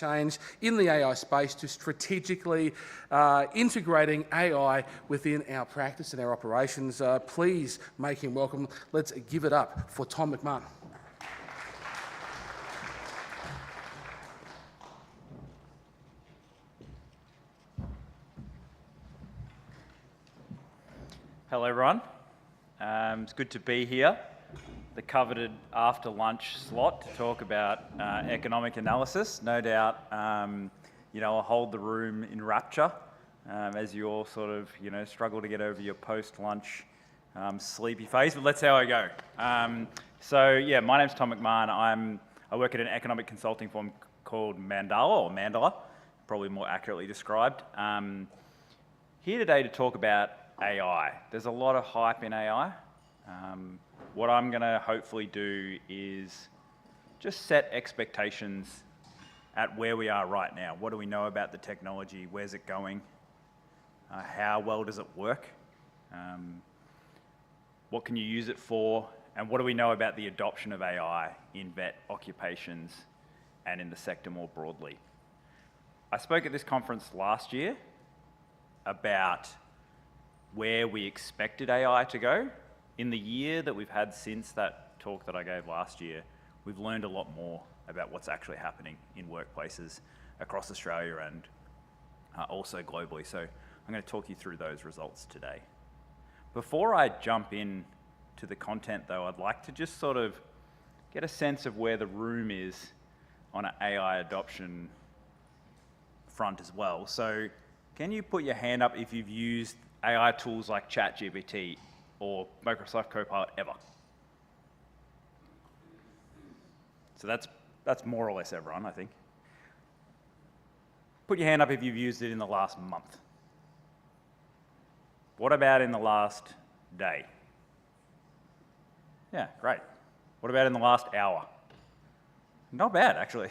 change in the AI space to strategically integrating AI within our practice and our operations. Please make him welcome. Let's give it up for Tom McMahon. Hello everyone, it's good to be here. The coveted after lunch slot to talk about economic analysis. No doubt, I'll hold the room in rapture as you all sort of, struggle to get over your post-lunch sleepy phase, but let's see how I go. My name's Tom McMahon. I work at an economic consulting firm called Mandala, probably more accurately described. Here today to talk about AI. There's a lot of hype in AI. What I'm going to hopefully do is just set expectations at where we are right now. What do we know about the technology? Where's it going? How well does it work? What can you use it for? And what do we know about the adoption of AI in vet occupations and in the sector more broadly? I spoke at this conference last year about where we expected AI to go. In the year that we've had since that talk that I gave last year, we've learned a lot more about what's actually happening in workplaces across Australia and also globally. So I'm going to talk you through those results today. Before I jump in to the content though, I'd like to just sort of get a sense of where the room is on an AI adoption front as well. So can you put your hand up if you've used AI tools like ChatGPT or Microsoft Copilot ever? So that's more or less everyone, I think. Put your hand up if you've used it in the last month. What about in the last day? Yeah, great. What about in the last hour? Not bad, actually.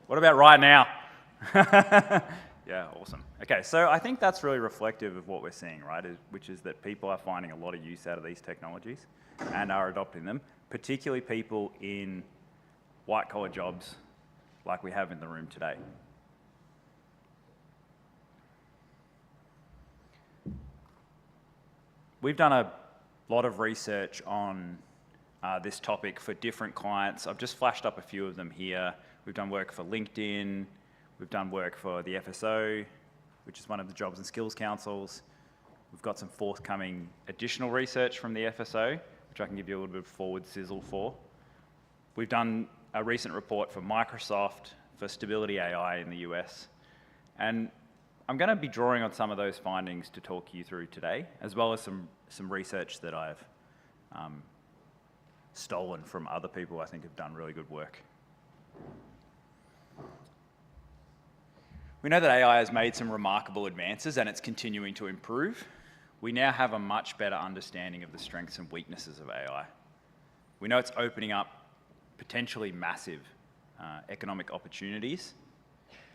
What about right now? Yeah, awesome. Okay, so I think that's really reflective of what we're seeing, right? Which is that people are finding a lot of use out of these technologies and are adopting them, particularly people in white-collar jobs like we have in the room today. We've done a lot of research on this topic for different clients. I've just flashed up a few of them here. We've done work for LinkedIn. We've done work for the FSO, which is one of the Jobs and Skills Councils. We've got some forthcoming additional research from the FSO, which I can give you a little bit of forward sizzle for. We've done a recent report for Microsoft for Stability AI in the US. And I'm going to be drawing on some of those findings to talk you through today, as well as some research that I've stolen from other people I think have done really good work. We know that AI has made some remarkable advances and it's continuing to improve. We now have a much better understanding of the strengths and weaknesses of AI. We know it's opening up potentially massive economic opportunities,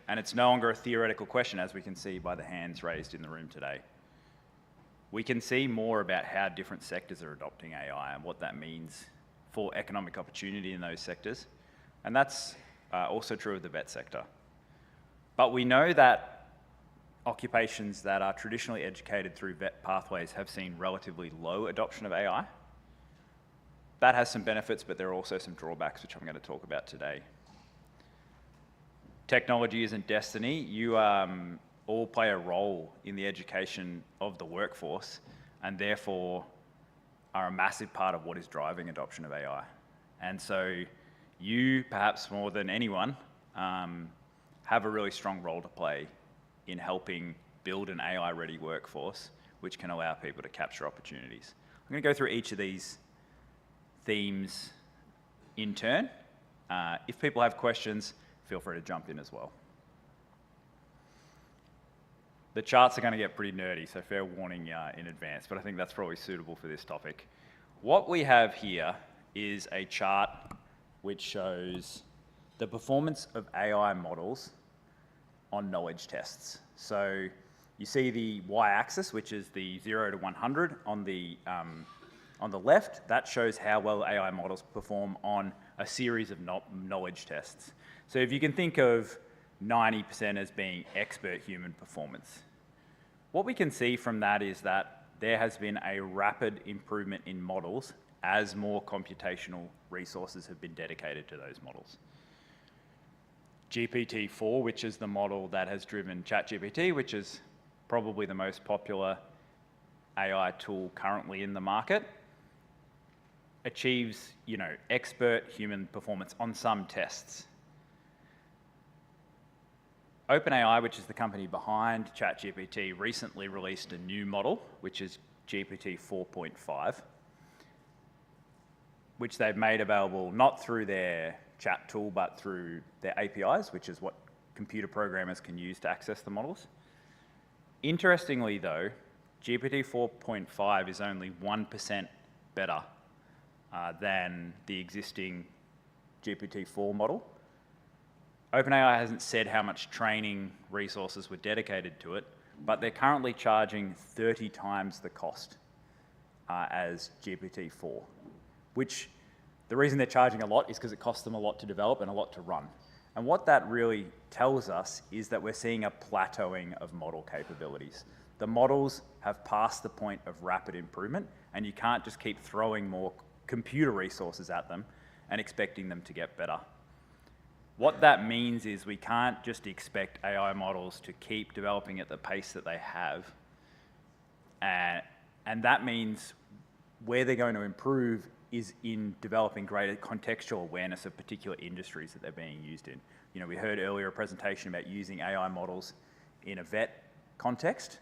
and it's no longer a theoretical question, as we can see by the hands raised in the room today. We can see more about how different sectors are adopting AI and what that means for economic opportunity in those sectors, and that's also true of the vet sector. But we know that occupations that are traditionally educated through vet pathways have seen relatively low adoption of AI. That has some benefits, but there are also some drawbacks, which I'm going to talk about today. Technology isn't destiny. You all play a role in the education of the workforce, and therefore are a massive part of what is driving adoption of AI. And so you, perhaps more than anyone, have a really strong role to play in helping build an AI-ready workforce, which can allow people to capture opportunities. I'm going to go through each of these themes in turn. If people have questions, feel free to jump in as well. The charts are going to get pretty nerdy, so fair warning in advance, but I think that's probably suitable for this topic. What we have here is a chart which shows the performance of AI models on knowledge tests. So you see the y-axis, which is the 0 to 100 on the left. That shows how well AI models perform on a series of knowledge tests. So if you can think of 90% as being expert human performance. What we can see from that is that there has been a rapid improvement in models as more computational resources have been dedicated to those models. GPT-4, which is the model that has driven ChatGPT, which is probably the most popular AI tool currently in the market, achieves, expert human performance on some tests. OpenAI, which is the company behind ChatGPT, recently released a new model, which is GPT 4.5, which they've made available not through their chat tool, but through their APIs, which is what computer programmers can use to access the models. Interestingly though, GPT 4.5 is only 1% better than the existing GPT-4 model. OpenAI hasn't said how much training resources were dedicated to it, but they're currently charging 30 times the cost as GPT-4, which the reason they're charging a lot is because it costs them a lot to develop and a lot to run. And what that really tells us is that we're seeing a plateauing of model capabilities. The models have passed the point of rapid improvement, and you can't just keep throwing more computer resources at them and expecting them to get better. What that means is we can't just expect AI models to keep developing at the pace that they have. And that means where they're going to improve is in developing greater contextual awareness of particular industries that they're being used in. We heard earlier a presentation about using AI models in a vet context.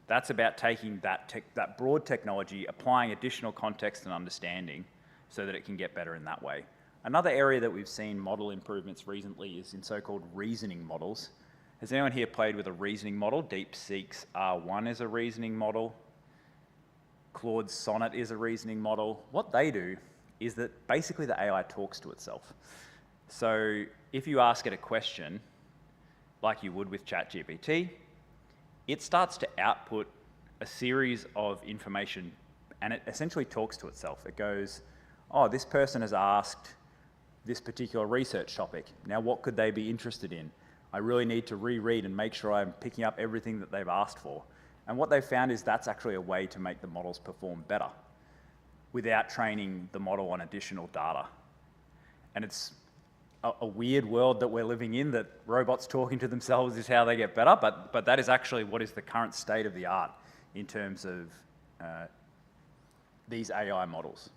That's about taking that broad technology, applying additional context and understanding so that it can get better in that way. Another area that we've seen model improvements recently is in so-called reasoning models. Has anyone here played with a reasoning model? DeepSeek's R1 is a reasoning model. Claude's Sonnet is a reasoning model. What they do is that basically the AI talks to itself. So if you ask it a question, like you would with ChatGPT, it starts to output a series of information and it essentially talks to itself. It goes, oh, this person has asked this particular research topic. Now, what could they be interested in? I really need to reread and make sure I'm picking up everything that they've asked for. And what they've found is that's actually a way to make the models perform better without training the model on additional data. And it's a weird world that we're living in, that robots talking to themselves is how they get better, but that is actually what is the current state of the art in terms of these AI models.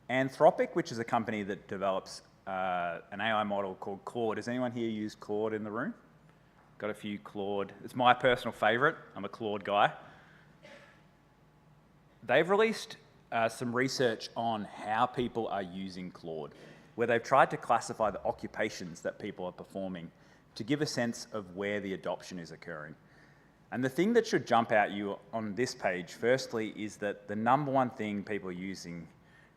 Anthropic, which is a company that develops an AI model called Claude. Has anyone here used Claude in the room? Got a few Claude. It's my personal favorite. I'm a Claude guy. They've released some research on how people are using Claude, where they've tried to classify the occupations that people are performing to give a sense of where the adoption is occurring. And the thing that should jump out you on this page, firstly, is that the number one thing people are using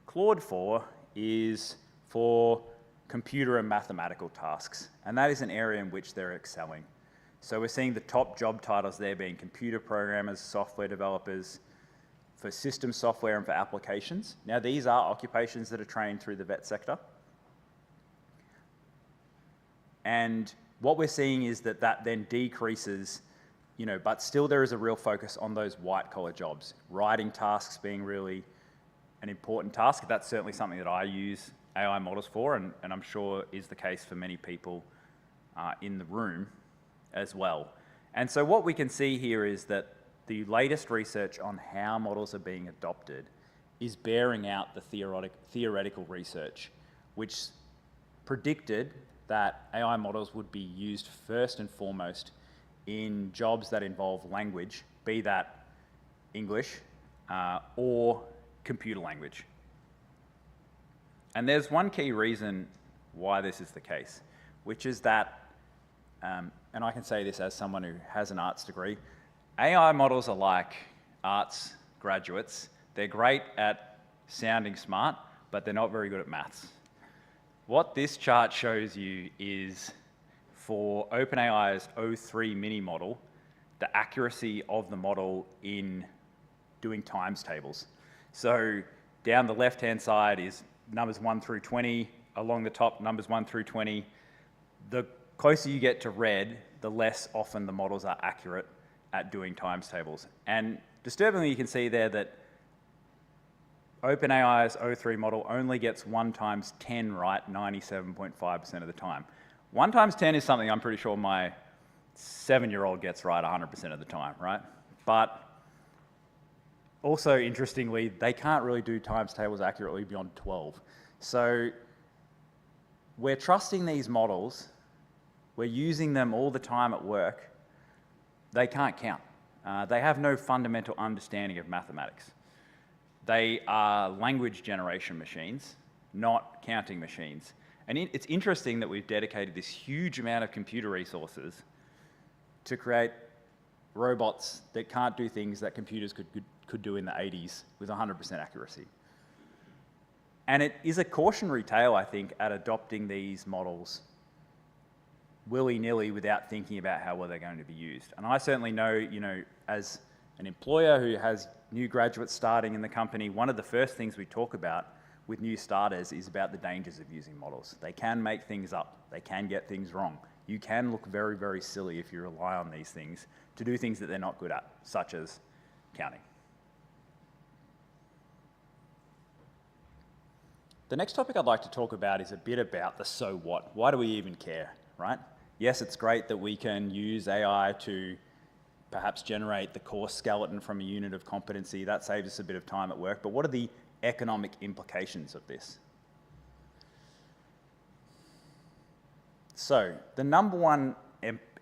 Claude for is for computer and mathematical tasks. And that is an area in which they're excelling. So we're seeing the top job titles there being computer programmers, software developers, for system software and for applications. Now, these are occupations that are trained through the vet sector. And what we're seeing is that then decreases, but still there is a real focus on those white collar jobs, writing tasks being really an important task. That's certainly something that I use AI models for, and I'm sure is the case for many people in the room as well. And so what we can see here is that the latest research on how models are being adopted is bearing out the theoretical research, which predicted that AI models would be used first and foremost in jobs that involve language, be that English or computer language. And there's one key reason why this is the case, which is that, and I can say this as someone who has an arts degree, AI models are like arts graduates. They're great at sounding smart, but they're not very good at maths. What this chart shows you is for OpenAI's O3 mini model, the accuracy of the model in doing times tables. So down the left-hand side is numbers 1 through 20, along the top, numbers 1 through 20, the closer you get to red, the less often the models are accurate at doing times tables. And disturbingly, you can see there that OpenAI's O3 model only gets 1 times 10 right 97.5% of the time. 1 times 10 is something I'm pretty sure my 7-year-old gets right 100% of the time, right? But also, interestingly, they can't really do times tables accurately beyond 12. So we're trusting these models, we're using them all the time at work, they can't count. They have no fundamental understanding of mathematics. They are language generation machines, not counting machines. And it's interesting that we've dedicated this huge amount of computer resources to create robots that can't do things that computers could do in the 80s with 100% accuracy. And it is a cautionary tale, I think, at adopting these models willy-nilly without thinking about how well they're going to be used. And I certainly know, as an employer who has new graduates starting in the company, one of the first things we talk about with new starters is about the dangers of using models. They can make things up. They can get things wrong. You can look very, very silly if you rely on these things to do things that they're not good at, such as counting. The next topic I'd like to talk about is a bit about the so what. Why do we even care, right? Yes, it's great that we can use AI to perhaps generate the course skeleton from a unit of competency. That saves us a bit of time at work. But what are the economic implications of this? So the number one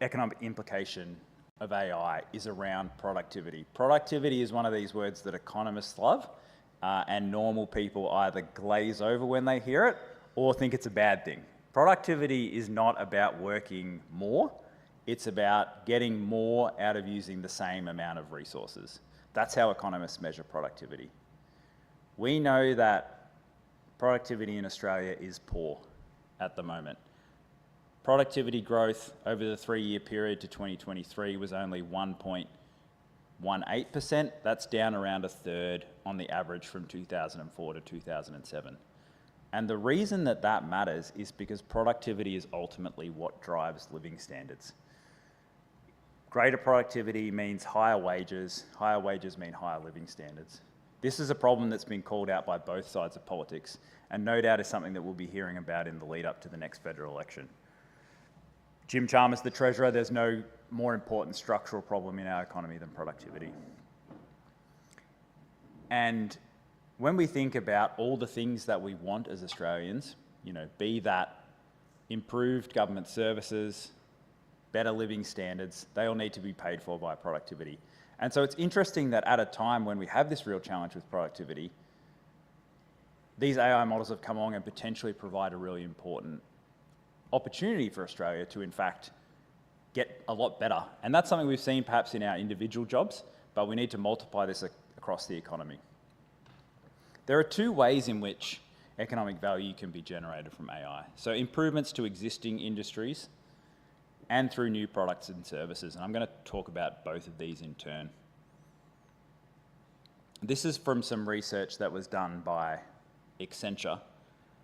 economic implication of AI is around productivity. Productivity is one of these words that economists love, and normal people either glaze over when they hear it or think it's a bad thing. Productivity is not about working more, it's about getting more out of using the same amount of resources. That's how economists measure productivity. We know that productivity in Australia is poor at the moment. Productivity growth over the 3-year period to 2023 was only 1.18%. That's down around a third on the average from 2004 to 2007. And the reason that that matters is because productivity is ultimately what drives living standards. Greater productivity means higher wages mean higher living standards. This is a problem that's been called out by both sides of politics, and no doubt is something that we'll be hearing about in the lead up to the next federal election. Jim Chalmers, the Treasurer, there's no more important structural problem in our economy than productivity. And when we think about all the things that we want as Australians, be that improved government services, better living standards, they all need to be paid for by productivity. And so it's interesting that at a time when we have this real challenge with productivity, these AI models have come along and potentially provide a really important opportunity for Australia to, in fact, get a lot better. And that's something we've seen perhaps in our individual jobs, but we need to multiply this across the economy. There are 2 ways in which economic value can be generated from AI. So improvements to existing industries and through new products and services. And I'm going to talk about both of these in turn. This is from some research that was done by Accenture,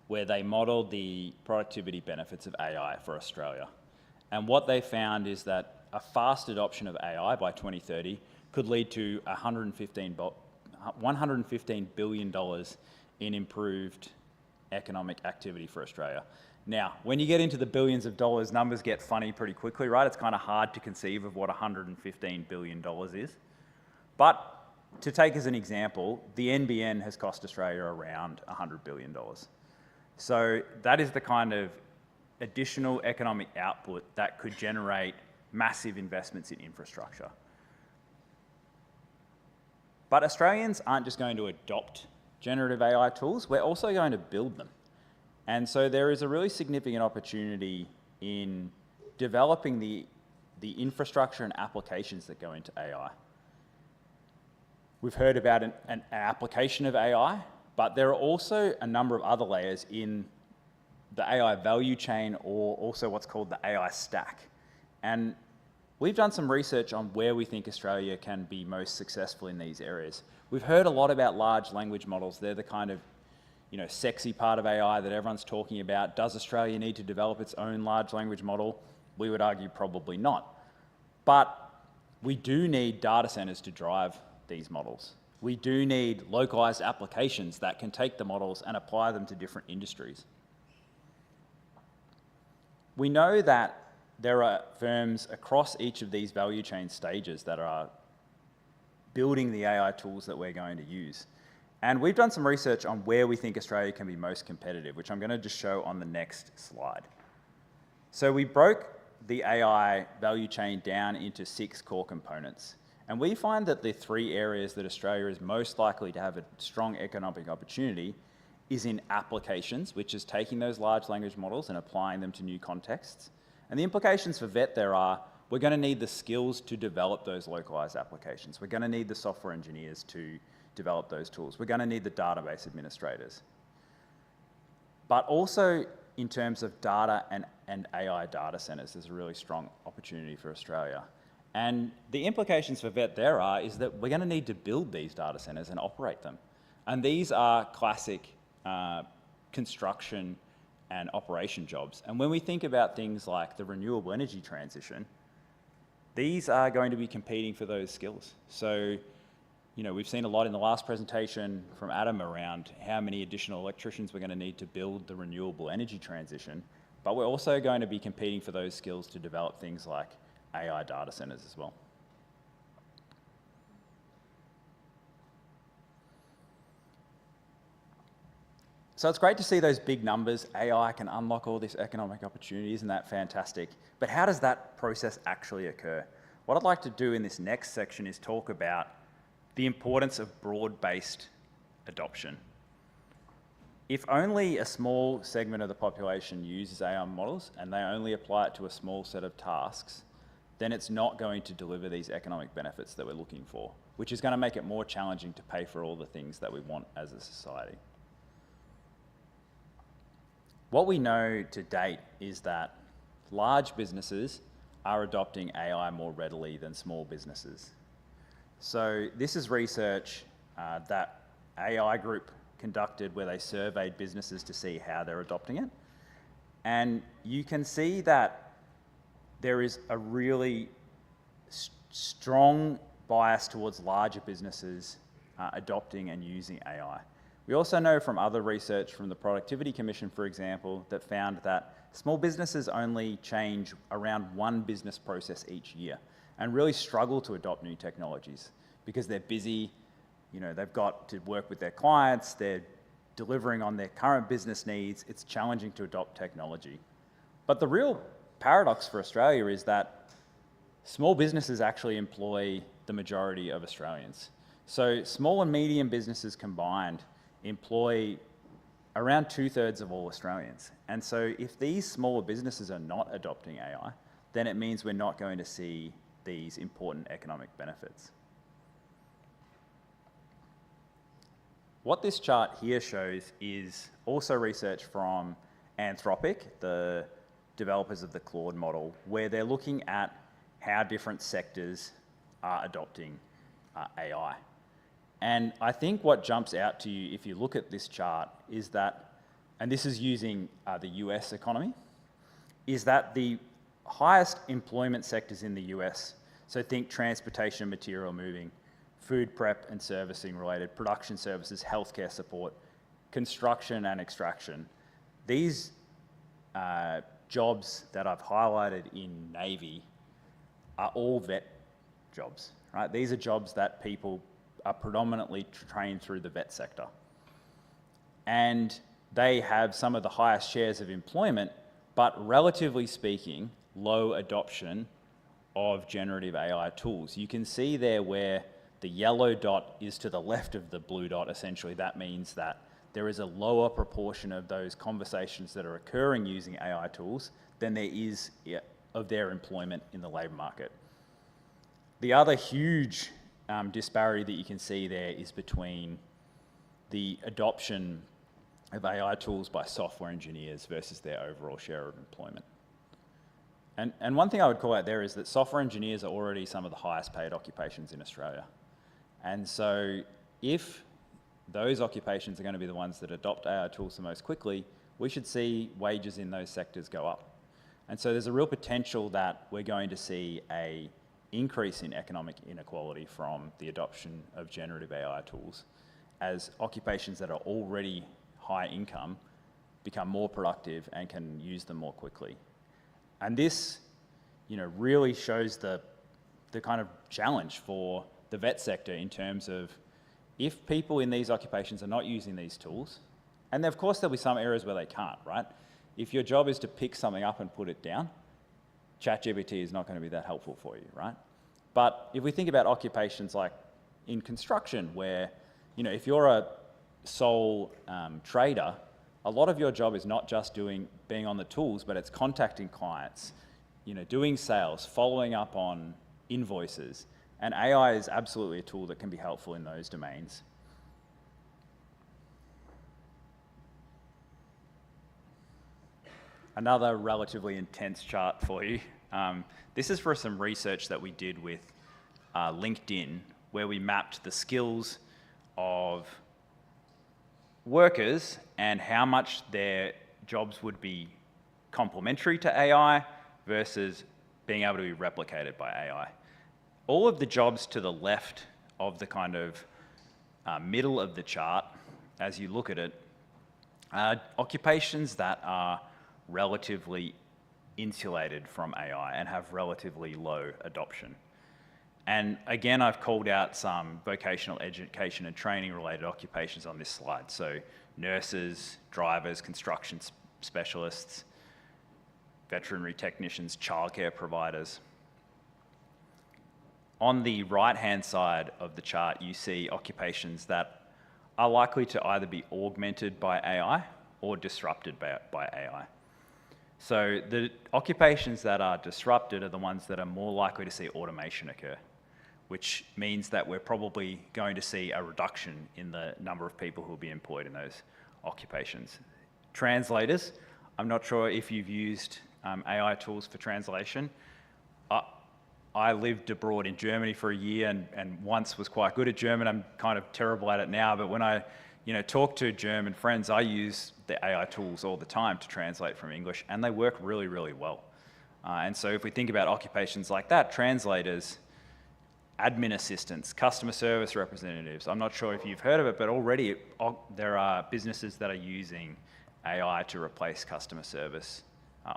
where they modelled the productivity benefits of AI for Australia. And what they found is that a fast adoption of AI by 2030 could lead to $115 billion in improved economic activity for Australia. Now, when you get into the billions of dollars, numbers get funny pretty quickly, right? It's kind of hard to conceive of what $115 billion is. But to take as an example, the NBN has cost Australia around $100 billion. So that is the kind of additional economic output that could generate massive investments in infrastructure. But Australians aren't just going to adopt generative AI tools, we're also going to build them. And so there is a really significant opportunity in developing the infrastructure and applications that go into AI. We've heard about an application of AI, but there are also a number of other layers in the AI value chain, or also what's called the AI stack. And we've done some research on where we think Australia can be most successful in these areas. We've heard a lot about large language models. They're the kind of sexy part of AI that everyone's talking about. Does Australia need to develop its own large language model? We would argue probably not. But we do need data centers to drive these models. We do need localized applications that can take the models and apply them to different industries. We know that there are firms across each of these value chain stages that are building the AI tools that we're going to use. And we've done some research on where we think Australia can be most competitive, which I'm going to just show on the next slide. So we broke the AI value chain down into 6 core components. And we find that the 3 areas that Australia is most likely to have a strong economic opportunity is in applications, which is taking those large language models and applying them to new contexts. And the implications for VET there are, we're going to need the skills to develop those localized applications. We're going to need the software engineers to develop those tools. We're going to need the database administrators. But also in terms of data and AI data centers, there's a really strong opportunity for Australia. And the implications for VET there is that we're going to need to build these data centers and operate them. And these are classic construction and operation jobs. And when we think about things like the renewable energy transition, these are going to be competing for those skills. So, we've seen a lot in the last presentation from Adam around how many additional electricians we're going to need to build the renewable energy transition, but we're also going to be competing for those skills to develop things like AI data centers as well. So it's great to see those big numbers. AI can unlock all this economic opportunity. Isn't that fantastic? But how does that process actually occur? What I'd like to do in this next section is talk about the importance of broad-based adoption. If only a small segment of the population uses AI models and they only apply it to a small set of tasks, then it's not going to deliver these economic benefits that we're looking for, which is going to make it more challenging to pay for all the things that we want as a society. What we know to date is that large businesses are adopting AI more readily than small businesses. So this is research that AI Group conducted where they surveyed businesses to see how they're adopting it. And you can see that there is a really strong bias towards larger businesses adopting and using AI. We also know from other research from the Productivity Commission, for example, that found that small businesses only change around 1 business process each year and really struggle to adopt new technologies because they're busy, they've got to work with their clients, they're delivering on their current business needs. It's challenging to adopt technology. But the real paradox for Australia is that small businesses actually employ the majority of Australians. So small and medium businesses combined employ around 2/3 of all Australians. And so if these smaller businesses are not adopting AI, then it means we're not going to see these important economic benefits. What this chart here shows is also research from Anthropic, the developers of the Claude model, where they're looking at how different sectors are adopting AI. And I think what jumps out to you if you look at this chart is that, and this is using the US economy, is that the highest employment sectors in the US, so think transportation and material moving, food prep and servicing related, production services, healthcare support, construction and extraction. These jobs that I've highlighted in Navy are all VET jobs, right? These are jobs that people are predominantly trained through the VET sector. And they have some of the highest shares of employment, but relatively speaking, low adoption of generative AI tools. You can see there where the yellow dot is to the left of the blue dot, essentially. That means that there is a lower proportion of those conversations that are occurring using AI tools than there is of their employment in the labour market. The other huge disparity that you can see there is between the adoption of AI tools by software engineers versus their overall share of employment. And one thing I would call out there is that software engineers are already some of the highest paid occupations in Australia. And so if those occupations are going to be the ones that adopt AI tools the most quickly, we should see wages in those sectors go up. And so there's a real potential that we're going to see an increase in economic inequality from the adoption of generative AI tools as occupations that are already high income become more productive and can use them more quickly. And this, really shows the kind of challenge for the vet sector in terms of if people in these occupations are not using these tools, and of course there'll be some areas where they can't, right? If your job is to pick something up and put it down, ChatGPT is not going to be that helpful for you, right? But if we think about occupations like in construction where, if you're a sole trader, a lot of your job is not just being on the tools, but it's contacting clients, doing sales, following up on invoices. And AI is absolutely a tool that can be helpful in those domains. Another relatively intense chart for you. This is for some research that we did with LinkedIn, where we mapped the skills of workers and how much their jobs would be complementary to AI versus being able to be replicated by AI. All of the jobs to the left of the kind of middle of the chart, as you look at it, are occupations that are relatively insulated from AI and have relatively low adoption. And again, I've called out some vocational education and training related occupations on this slide. So nurses, drivers, construction specialists, veterinary technicians, childcare providers. On the right-hand side of the chart, you see occupations that are likely to either be augmented by AI or disrupted by AI. So the occupations that are disrupted are the ones that are more likely to see automation occur, which means that we're probably going to see a reduction in the number of people who will be employed in those occupations. Translators, I'm not sure if you've used AI tools for translation. I lived abroad in Germany for a year and once was quite good at German. I'm kind of terrible at it now, but when I talk to German friends, I use the AI tools all the time to translate from English, and they work really, really well. And so if we think about occupations like that, translators, admin assistants, customer service representatives, I'm not sure if you've heard of it, but already there are businesses that are using AI to replace customer service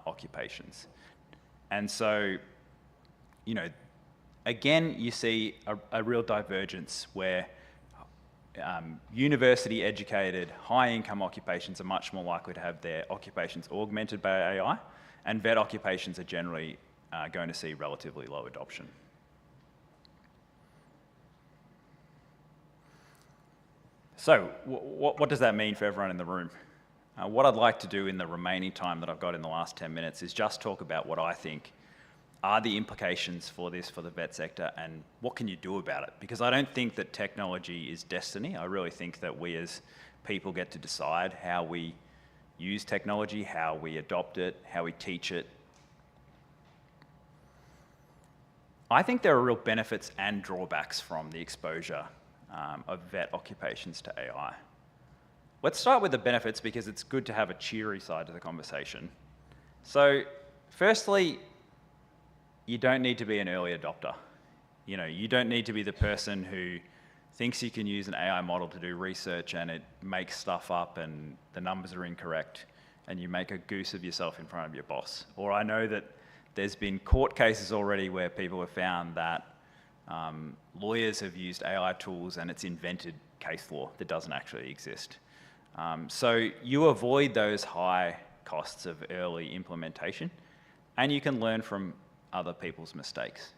occupations. And so, again, you see a real divergence where university-educated, high-income occupations are much more likely to have their occupations augmented by AI, and vet occupations are generally going to see relatively low adoption. So, what does that mean for everyone in the room? What I'd like to do in the remaining time that I've got in the last 10 minutes is just talk about what I think are the implications for this for the vet sector and what can you do about it? Because I don't think that technology is destiny. I really think that we as people get to decide how we use technology, how we adopt it, how we teach it. I think there are real benefits and drawbacks from the exposure of vet occupations to AI. Let's start with the benefits because it's good to have a cheery side to the conversation. So, firstly, you don't need to be an early adopter. You don't need to be the person who thinks you can use an AI model to do research and it makes stuff up and the numbers are incorrect and you make a goose of yourself in front of your boss. Or I know that there's been court cases already where people have found that lawyers have used AI tools and it's invented case law that doesn't actually exist. So you avoid those high costs of early implementation and you can learn from other people's mistakes.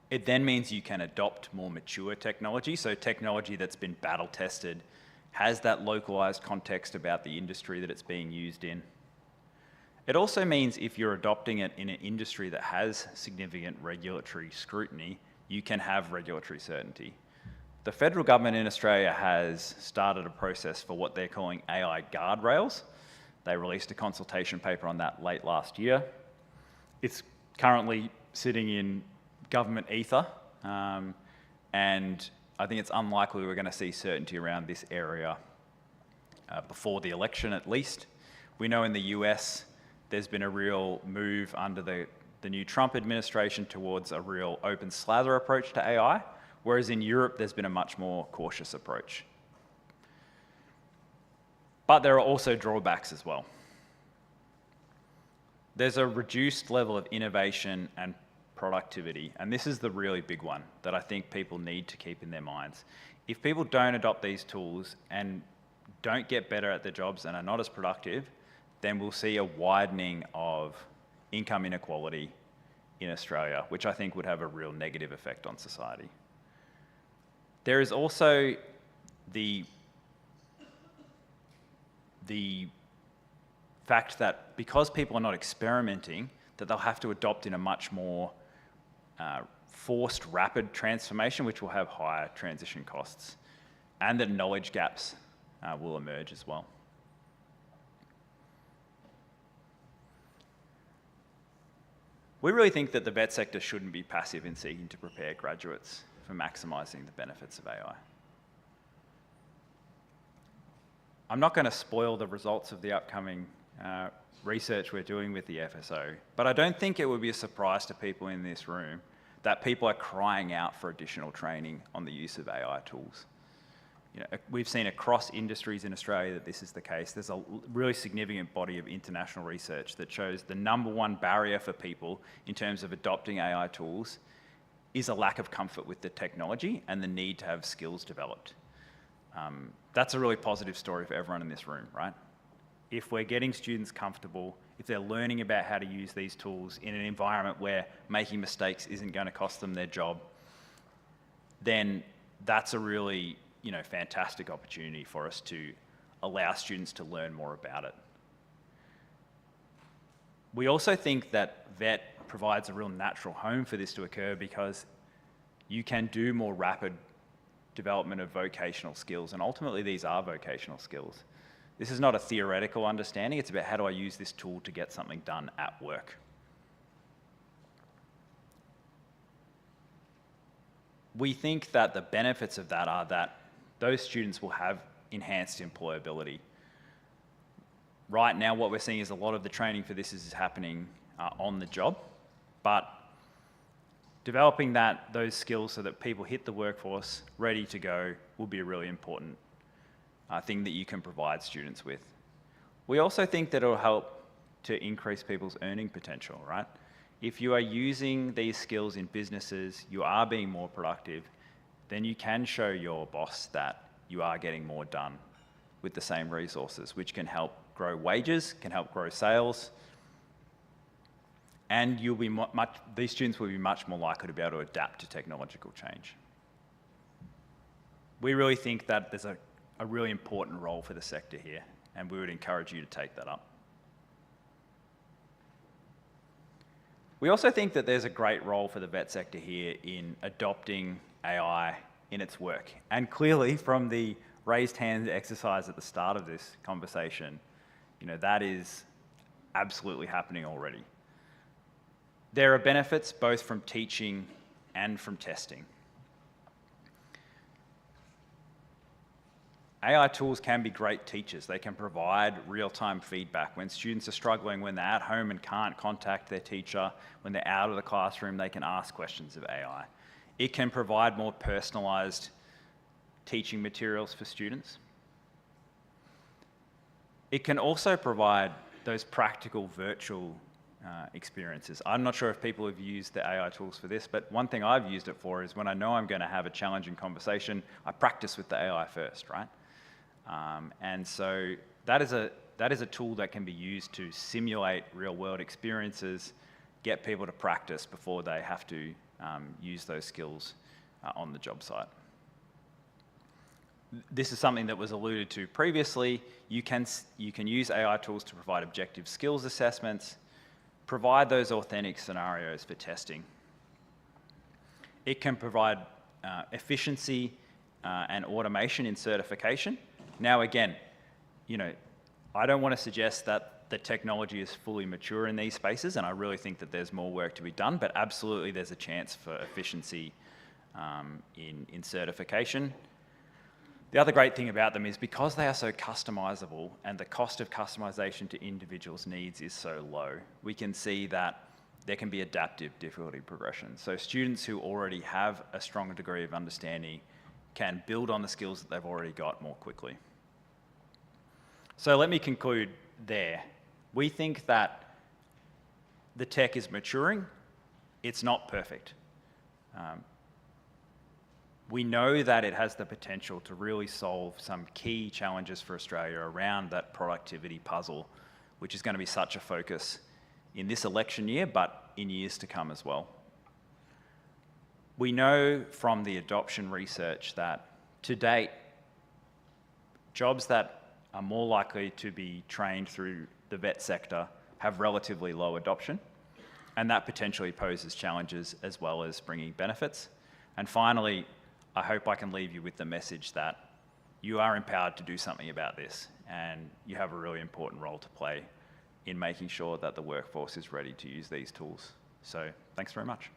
It then means you can adopt more mature technology, so technology that's been battle tested, has that localized context about the industry that it's being used in. It also means if you're adopting it in an industry that has significant regulatory scrutiny, you can have regulatory certainty. The federal government in Australia has started a process for what they're calling AI guardrails. They released a consultation paper on that late last year. It's currently sitting in government ether, and I think it's unlikely we're going to see certainty around this area before the election at least. We know in the US there's been a real move under the new Trump administration towards a real open slather approach to AI, whereas in Europe there's been a much more cautious approach. But there are also drawbacks as well. There's a reduced level of innovation and productivity, and this is the really big one that I think people need to keep in their minds. If people don't adopt these tools and don't get better at their jobs and are not as productive, then we'll see a widening of income inequality in Australia, which I think would have a real negative effect on society. There is also the fact that because people are not experimenting, that they'll have to adopt in a much more forced, rapid transformation, which will have higher transition costs, and that knowledge gaps will emerge as well. We really think that the vet sector shouldn't be passive in seeking to prepare graduates for maximising the benefits of AI. I'm not going to spoil the results of the upcoming research we're doing with the FSO, but I don't think it would be a surprise to people in this room that people are crying out for additional training on the use of AI tools. We've seen across industries in Australia that this is the case. There's a really significant body of international research that shows the #1 barrier for people in terms of adopting AI tools is a lack of comfort with the technology and the need to have skills developed. That's a really positive story for everyone in this room, right? If we're getting students comfortable, if they're learning about how to use these tools in an environment where making mistakes isn't going to cost them their job, then that's a really fantastic opportunity for us to allow students to learn more about it. We also think that VET provides a real natural home for this to occur because you can do more rapid development of vocational skills, and ultimately these are vocational skills. This is not a theoretical understanding, it's about how do I use this tool to get something done at work. We think that the benefits of that are that those students will have enhanced employability. Right now, what we're seeing is a lot of the training for this is happening on the job, but developing those skills so that people hit the workforce ready to go will be a really important thing that you can provide students with. We also think that it'll help to increase people's earning potential, right? If you are using these skills in businesses, you are being more productive, then you can show your boss that you are getting more done with the same resources, which can help grow wages, can help grow sales, and these students will be much more likely to be able to adapt to technological change. We really think that there's a really important role for the sector here, and we would encourage you to take that up. We also think that there's a great role for the vet sector here in adopting AI in its work. And clearly, from the raised hand exercise at the start of this conversation, that is absolutely happening already. There are benefits both from teaching and from testing. AI tools can be great teachers. They can provide real-time feedback. When students are struggling, when they're at home and can't contact their teacher, when they're out of the classroom, they can ask questions of AI. It can provide more personalised teaching materials for students. It can also provide those practical virtual experiences. I'm not sure if people have used the AI tools for this, but one thing I've used it for is when I know I'm going to have a challenging conversation, I practice with the AI first, right? And so that is a tool that can be used to simulate real-world experiences, get people to practice before they have to use those skills on the job site. This is something that was alluded to previously. You can use AI tools to provide objective skills assessments, provide those authentic scenarios for testing. It can provide efficiency and automation in certification. Now again, I don't want to suggest that the technology is fully mature in these spaces, and I really think that there's more work to be done, but absolutely there's a chance for efficiency in certification. The other great thing about them is because they are so customizable and the cost of customization to individuals' needs is so low, we can see that there can be adaptive difficulty progression. So students who already have a strong degree of understanding can build on the skills that they've already got more quickly. So let me conclude there. We think that the tech is maturing. It's not perfect. We know that it has the potential to really solve some key challenges for Australia around that productivity puzzle, which is going to be such a focus in this election year, but in years to come as well. We know from the adoption research that to date, jobs that are more likely to be trained through the vet sector have relatively low adoption, and that potentially poses challenges as well as bringing benefits. And finally, I hope I can leave you with the message that you are empowered to do something about this, and you have a really important role to play in making sure that the workforce is ready to use these tools. So thanks very much.